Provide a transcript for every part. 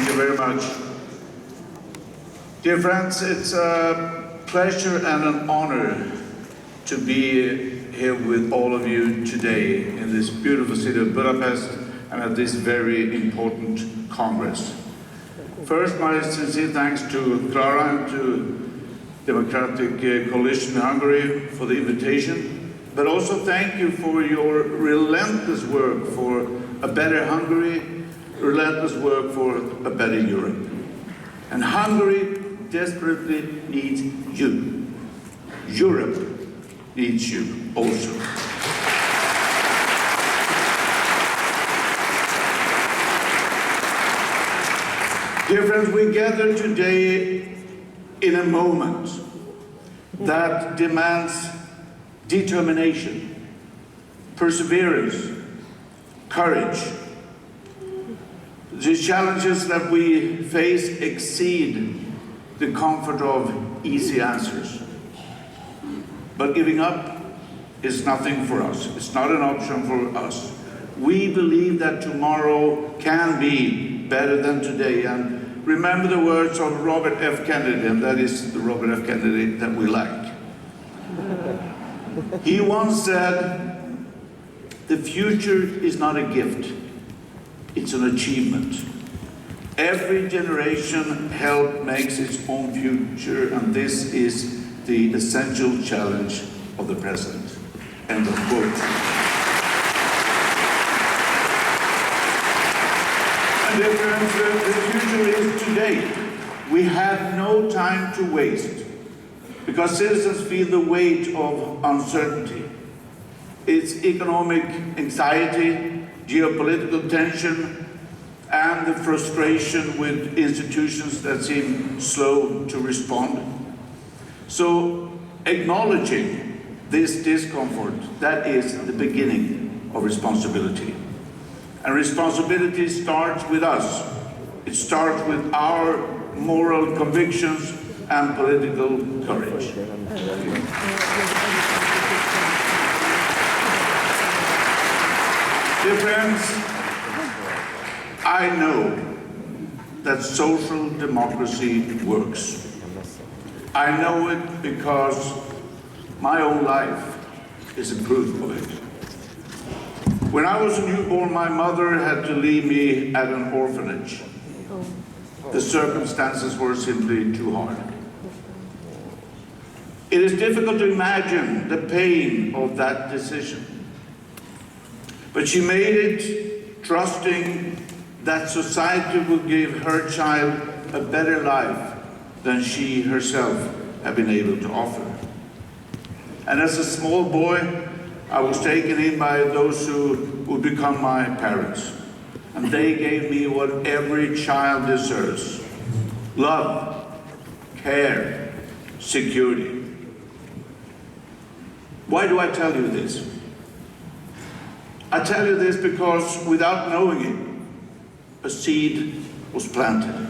Thank you very much. Dear friends, it's a pleasure and an honor to be here with all of you today in this beautiful city of Budapest and at this very important Congress. First, my sincere thanks to Clara and to Democratic Coalition in Hungary for the invitation, but also thank you for your relentless work for a better Hungary, relentless work for a better Europe. And Hungary desperately needs you. Europe needs you also. Dear friends, we gather today in a moment that demands determination, perseverance, courage. The challenges that we face exceed the comfort of easy answers. But giving up is nothing for us. It's not an option for us. We believe that tomorrow can be better than today. And remember the words of Robert F. Kennedy, and that is the Robert F. Kennedy that we like. He once said, "The future is not a gift, it's an achievement. Every generation makes its own future, and this is the essential challenge of the present." End of quote. And dear friends, the future is today. We have no time to waste because citizens feel the weight of uncertainty. It's economic anxiety, geopolitical tension, and the frustration with institutions that seem slow to respond. So acknowledging this discomfort, that is the beginning of responsibility. And responsibility starts with us. It starts with our moral convictions and political courage. Dear friends, I know that social democracy works. I know it because my own life is a proof of it. When I was a newborn, my mother had to leave me at an orphanage. The circumstances were simply too hard. It is difficult to imagine the pain of that decision. But she made it trusting that society would give her child a better life than she herself had been able to offer. And as a small boy, I was taken in by those who would become my parents. And they gave me what every child deserves: love, care, security. Why do I tell you this? I tell you this because without knowing it, a seed was planted.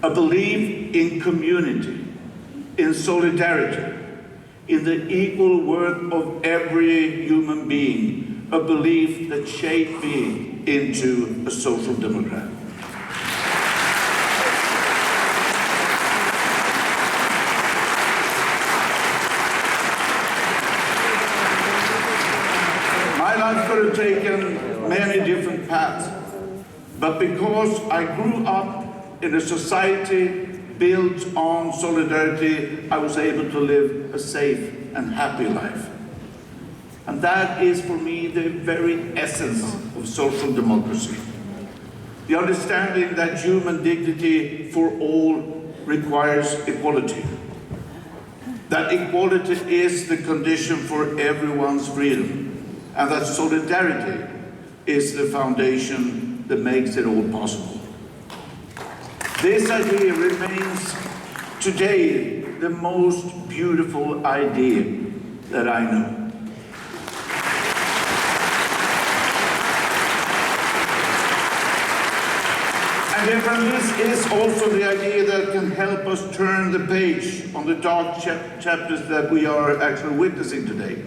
A belief in community, in solidarity, in the equal worth of every human being, a belief that shaped me into a social democrat. My life could have taken many different paths, but because I grew up in a society built on solidarity, I was able to live a safe and happy life. And that is for me the very essence of social democracy. The understanding that human dignity for all requires equality. That equality is the condition for everyone's freedom. And that solidarity is the foundation that makes it all possible. This idea remains today the most beautiful idea that I know. And therefore, this is also the idea that can help us turn the page on the dark chapters that we are actually witnessing today,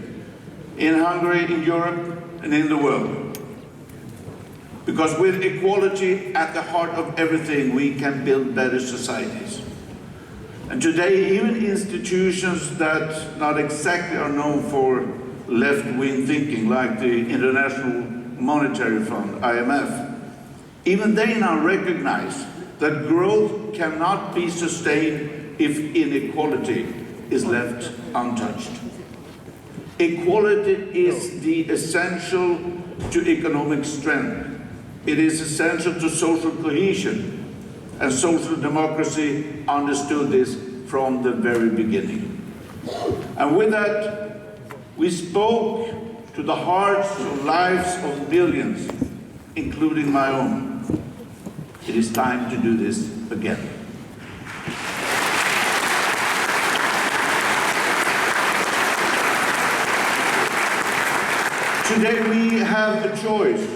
in Hungary, in Europe, and in the world. Because with equality at the heart of everything, we can build better societies. And today, even institutions that not exactly are known for left-wing thinking, like the International Monetary Fund, IMF, even they now recognize that growth cannot be sustained if inequality is left untouched. Equality is the essential to economic strength. It is essential to social cohesion, and social democracy understood this from the very beginning. And with that, we spoke to the hearts and lives of millions, including my own. It is time to do this again. Today we have a choice.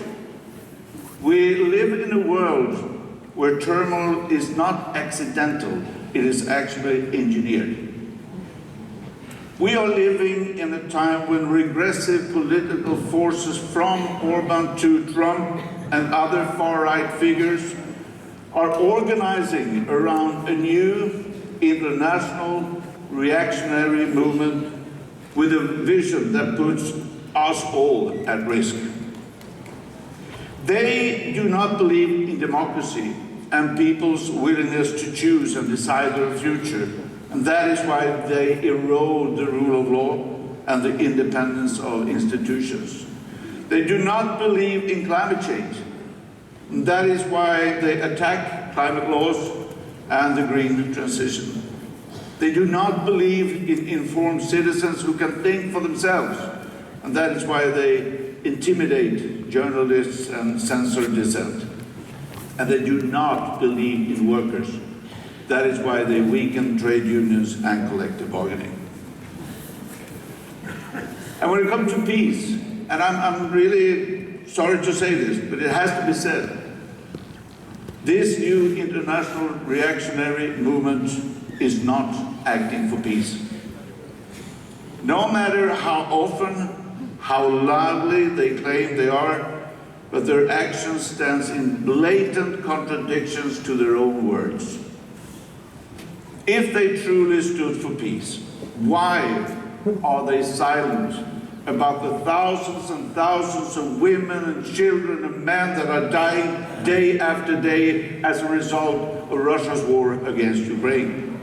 We live in a world where turmoil is not accidental, it is actually engineered. We are living in a time when regressive political forces from Orban to Trump and other far-right figures are organizing around a new international reactionary movement with a vision that puts us all at risk. They do not believe in democracy and people's willingness to choose and decide their future, and that is why they erode the rule of law and the independence of institutions. They do not believe in climate change, and that is why they attack climate laws and the green transition. They do not believe in informed citizens who can think for themselves, and that is why they intimidate journalists and censor dissent. And they do not believe in workers. That is why they weaken trade unions and collective bargaining. And when it comes to peace, and I'm really sorry to say this, but it has to be said, this new international reactionary movement is not acting for peace. No matter how often, how loudly they claim they are, but their action stands in blatant contradictions to their own words. If they truly stood for peace, why are they silent about the thousands and thousands of women and children and men that are dying day after day as a result of Russia's war against Ukraine?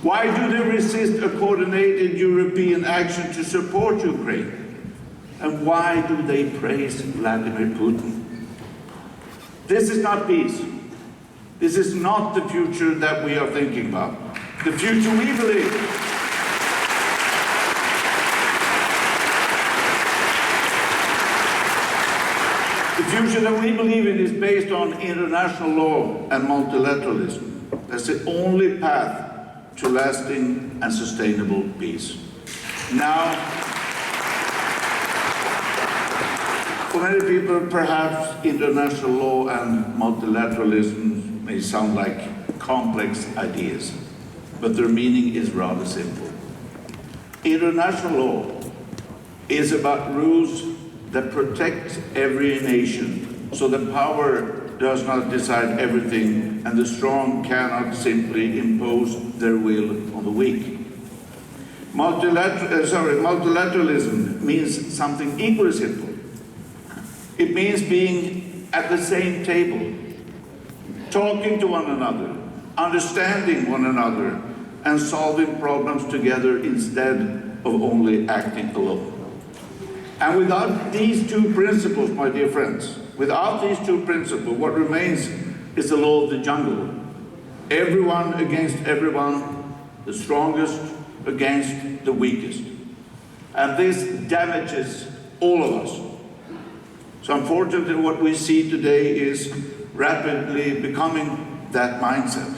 Why do they resist a coordinated European action to support Ukraine? And why do they praise Vladimir Putin? This is not peace. This is not the future that we are thinking about. The future we believe. The future that we believe in is based on international law and multilateralism. That's the only path to lasting and sustainable peace. Now, for many people, perhaps international law and multilateralism may sound like complex ideas, but their meaning is rather simple. International law is about rules that protect every nation, so the power does not decide everything, and the strong cannot simply impose their will on the weak. Multilateralism means something equally simple. It means being at the same table, talking to one another, understanding one another, and solving problems together instead of only acting alone. And without these two principles, my dear friends, without these two principles, what remains is the law of the jungle. Everyone against everyone, the strongest against the weakest. And this damages all of us. So unfortunately, what we see today is rapidly becoming that mindset.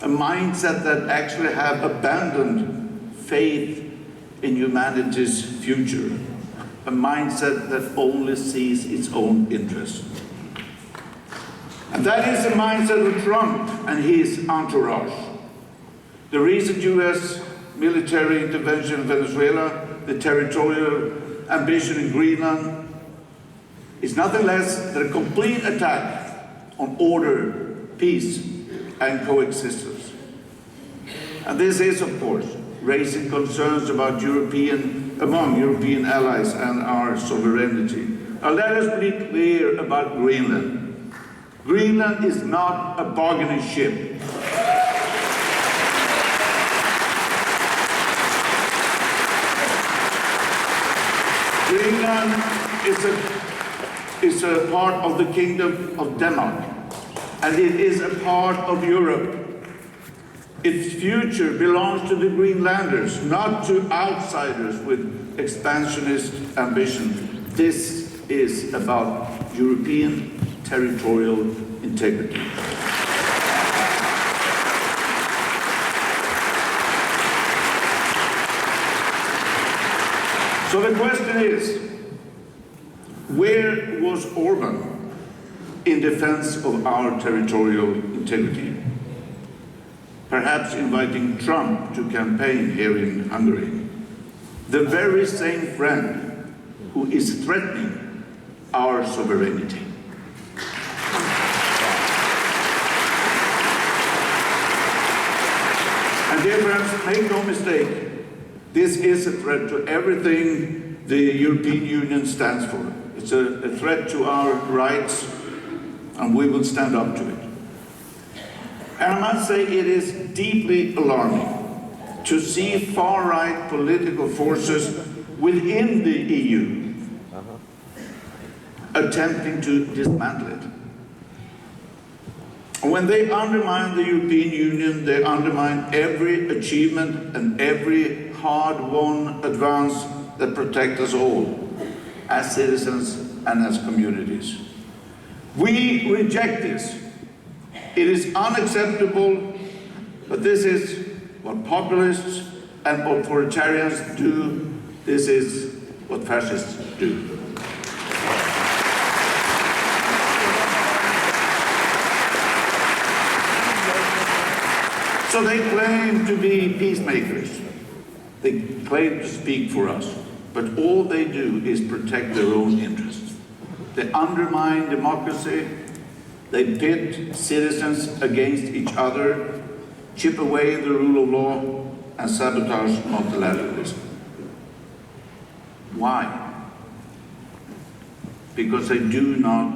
A mindset that actually have abandoned faith in humanity's future. A mindset that only sees its own interests. And that is the mindset of Trump and his entourage. The recent US military intervention in Venezuela, the territorial ambition in Greenland, is nothing less than a complete attack on order, peace, and coexistence. And this is, of course, raising concerns about among European allies and our sovereignty. Now let us be clear about Greenland. Greenland is not a bargaining chip. Greenland is a part of the Kingdom of Denmark, and it is a part of Europe. Its future belongs to the Greenlanders, not to outsiders with expansionist ambition. This is about European territorial integrity. So the question is, where was Orban in defense of our territorial integrity? Perhaps inviting Trump to campaign here in Hungary, the very same friend who is threatening our sovereignty. And dear friends, make no mistake, this is a threat to everything the European Union stands for. It's a threat to our rights, and we will stand up to it. And I must say it is deeply alarming to see far-right political forces within the EU attempting to dismantle it. When they undermine the European Union, they undermine every achievement and every hard-won advance that protect us all, as citizens and as communities. We reject this. It is unacceptable, but this is what populists and authoritarians do. This is what fascists do. So they claim to be peacemakers. They claim to speak for us, but all they do is protect their own interests. They undermine democracy, they pit citizens against each other, chip away the rule of law, and sabotage multilateralism. Why? Because they do not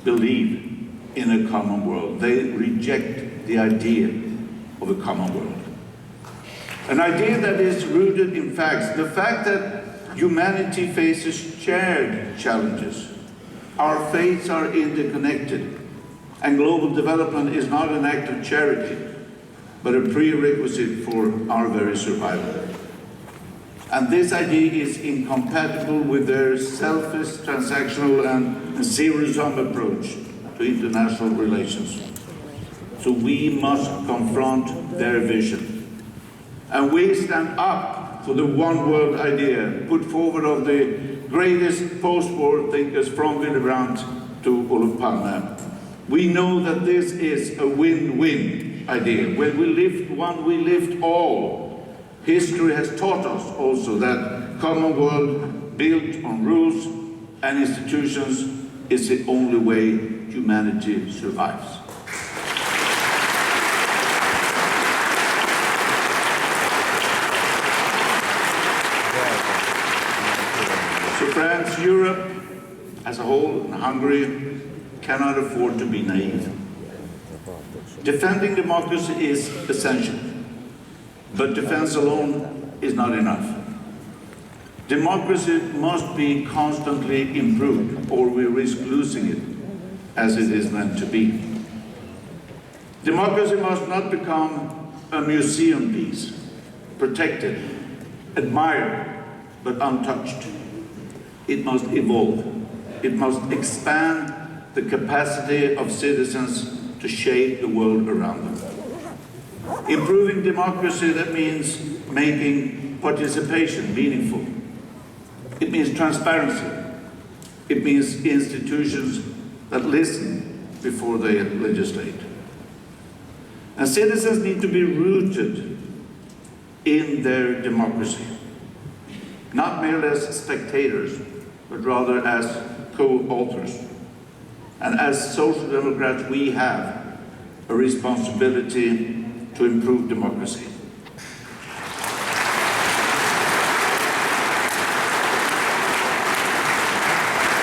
believe in a common world. They reject the idea of a common world. An idea that is rooted in facts. The fact that humanity faces shared challenges. Our fates are interconnected, and global development is not an act of charity, but a prerequisite for our very survival. And this idea is incompatible with their selfish, transactional, and zero-sum approach to international relations. So we must confront their vision. And we stand up for the one world idea put forward of the greatest post-war thinkers from Willy Brandt to Olof Palme. We know that this is a win-win idea. When we lift one, we lift all. History has taught us also that common world built on rules and institutions is the only way humanity survives. So friends, Europe as a whole, and Hungary, cannot afford to be naive. Defending democracy is essential, but defense alone is not enough. Democracy must be constantly improved, or we risk losing it as it is meant to be. Democracy must not become a museum piece, protected, admired, but untouched. It must evolve. It must expand the capacity of citizens to shape the world around them. Improving democracy, that means making participation meaningful. It means transparency. It means institutions that listen before they legislate. And citizens need to be rooted in their democracy, not merely as spectators, but rather as co-authors. And as Social Democrats, we have a responsibility to improve democracy.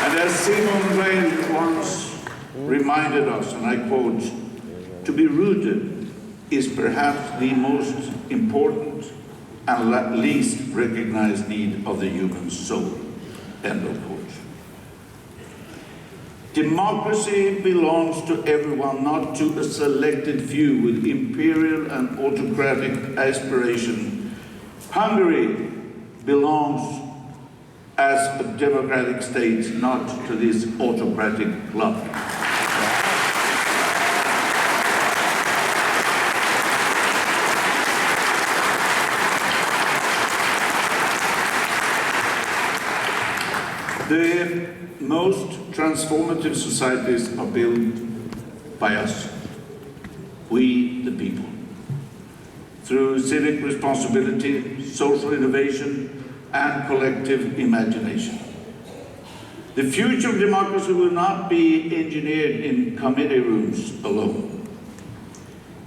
And as Simon Weil once reminded us, and I quote, "To be rooted is perhaps the most important and least recognized need of the human soul." End of quote. Democracy belongs to everyone, not to a selected few with imperial and autocratic aspiration. Hungary belongs as a democratic state, not to this autocratic club. The most transformative societies are built by us, we the people, through civic responsibility, social innovation, and collective imagination. The future of democracy will not be engineered in committee rooms alone.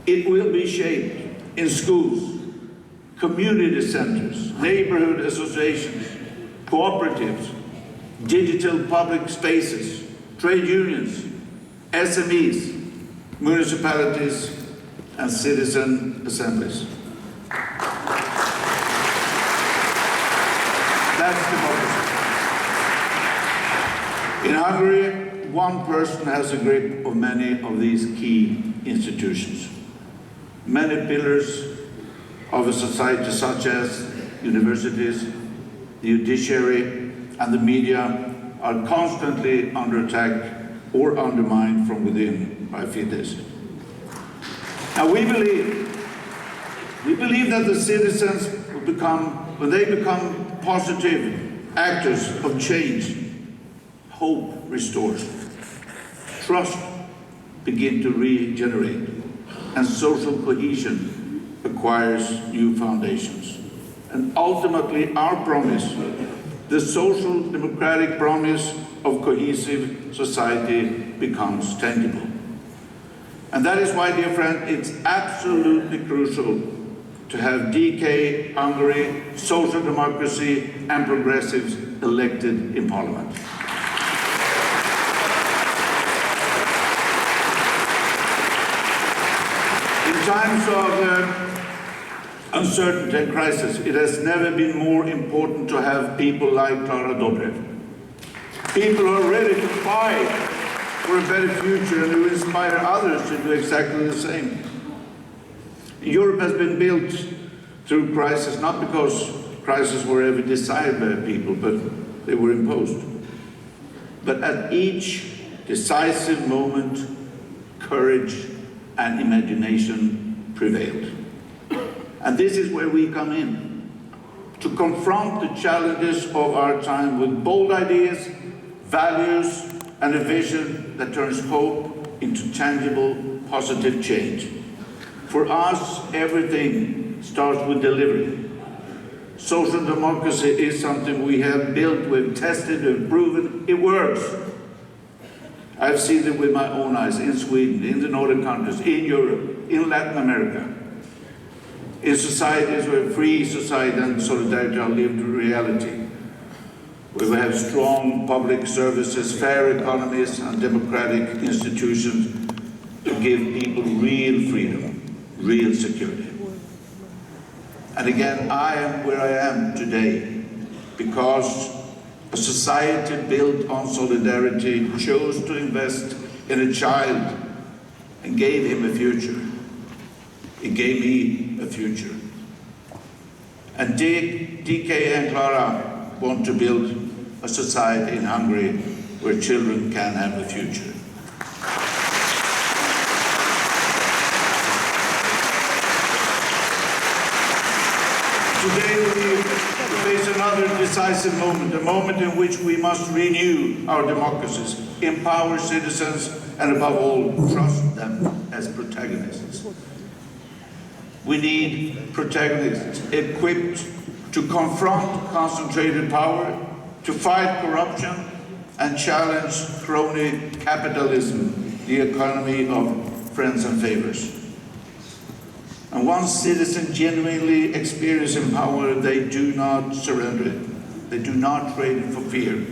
It will be shaped in schools, community centers, neighborhood associations, cooperatives, digital public spaces, trade unions, SMEs, municipalities, and citizen assemblies. That's democracy. In Hungary, one person has a grip of many of these key institutions. Many pillars of a society, such as universities, the judiciary, and the media, are constantly under attack or undermined from within by Fidesz. Now we believe that the citizens will when they become positive actors of change, hope restores, trust begins to regenerate, and social cohesion acquires new foundations. And ultimately, our promise, the social democratic promise of cohesive society, becomes tangible. And that is why, dear friend, it's absolutely crucial to have DK, Hungary, social democracy, and progressives elected in parliament. In times of uncertainty and crisis, it has never been more important to have people like Klara Dobrev. People who are ready to fight for a better future and who inspire others to do exactly the same. Europe has been built through crisis, not because crises were ever desired by people, but they were imposed. But at each decisive moment, courage and imagination prevailed. And this is where we come in, to confront the challenges of our time with bold ideas, values, and a vision that turns hope into tangible, positive change. For us, everything starts with delivery. Social democracy is something we have built, we've tested, we've proven, it works. I've seen it with my own eyes in Sweden, in the northern countries, in Europe, in Latin America. In societies where free society and solidarity are lived reality, where we have strong public services, fair economies, and democratic institutions to give people real freedom, real security. And again, I am where I am today because a society built on solidarity chose to invest in a child and gave him a future. It gave me a future. And DK and Klara want to build a society in Hungary where children can have a future. Today we face another decisive moment, a moment in which we must renew our democracies, empower citizens, and above all, trust them as protagonists. We need protagonists equipped to confront concentrated power, to fight corruption, and challenge crony capitalism, the economy of friends and favors. And once citizens genuinely experience power, they do not surrender it. They do not trade it for fear.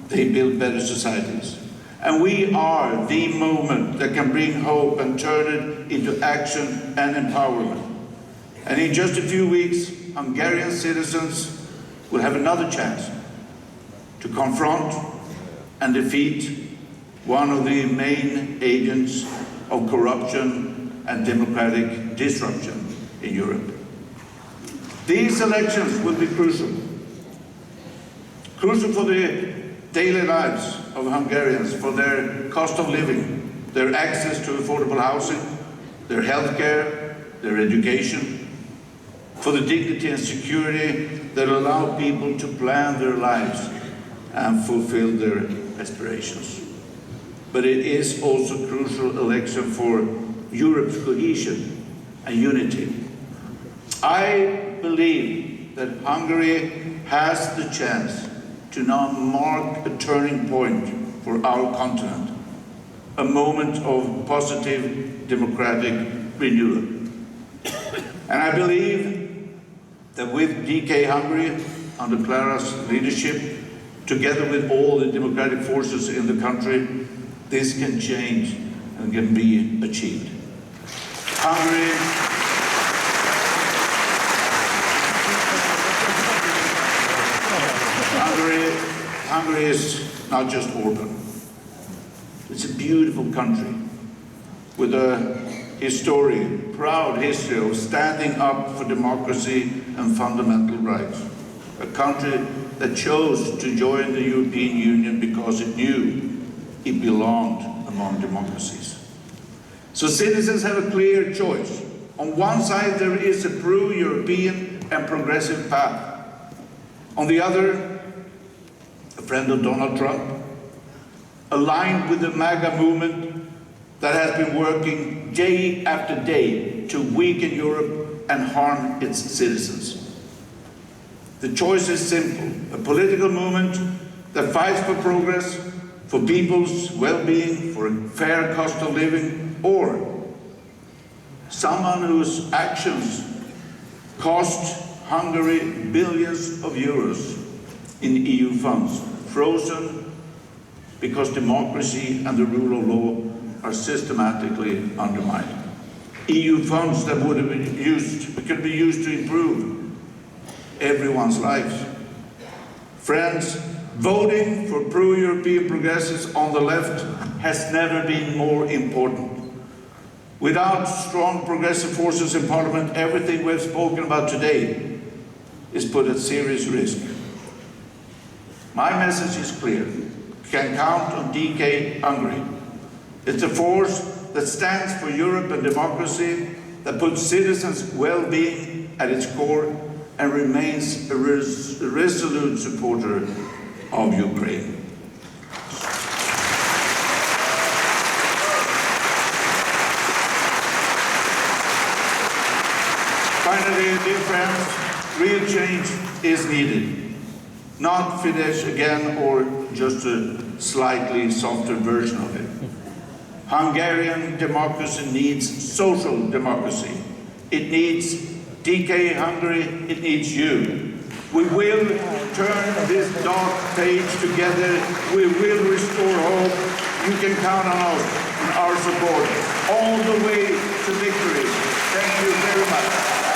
They build better societies. And we are the movement that can bring hope and turn it into action and empowerment. And in just a few weeks, Hungarian citizens will have another chance to confront and defeat one of the main agents of corruption and democratic disruption in Europe. These elections will be crucial. Crucial for the daily lives of Hungarians, for their cost of living, their access to affordable housing, their health care, their education, for the dignity and security that allow people to plan their lives and fulfill their aspirations. But it is also a crucial election for Europe's cohesion and unity. I believe that Hungary has the chance to now mark a turning point for our continent, a moment of positive democratic renewal. And I believe that with DK Hungary, under Clara's leadership, together with all the democratic forces in the country, this can change and can be achieved. Hungary is not just Orban. It's a beautiful country with a proud history of standing up for democracy and fundamental rights. A country that chose to join the European Union because it knew it belonged among democracies. So citizens have a clear choice. On one side, there is a pro-European and progressive path. On the other, a friend of Donald Trump, aligned with the MAGA movement that has been working day after day to weaken Europe and harm its citizens. The choice is simple: a political movement that fights for progress, for people's well-being, for a fair cost of living, or someone whose actions cost Hungary billions of euros in EU funds, frozen because democracy and the rule of law are systematically undermined. EU funds that could be used to improve everyone's lives. Friends, voting for pro-European progressives on the left has never been more important. Without strong progressive forces in Parliament, everything we've spoken about today is put at serious risk. My message is clear. You can count on DK Hungary. It's a force that stands for Europe and democracy, that puts citizens' well-being at its core, and remains a resolute supporter of Ukraine. Finally, dear friends, real change is needed. Not Fidesz again or just a slightly softer version of it. Hungarian democracy needs social democracy. It needs DK Hungary, it needs you. We will turn this dark page together. We will restore hope. You can count on us and our support all the way to victory. Thank you very much.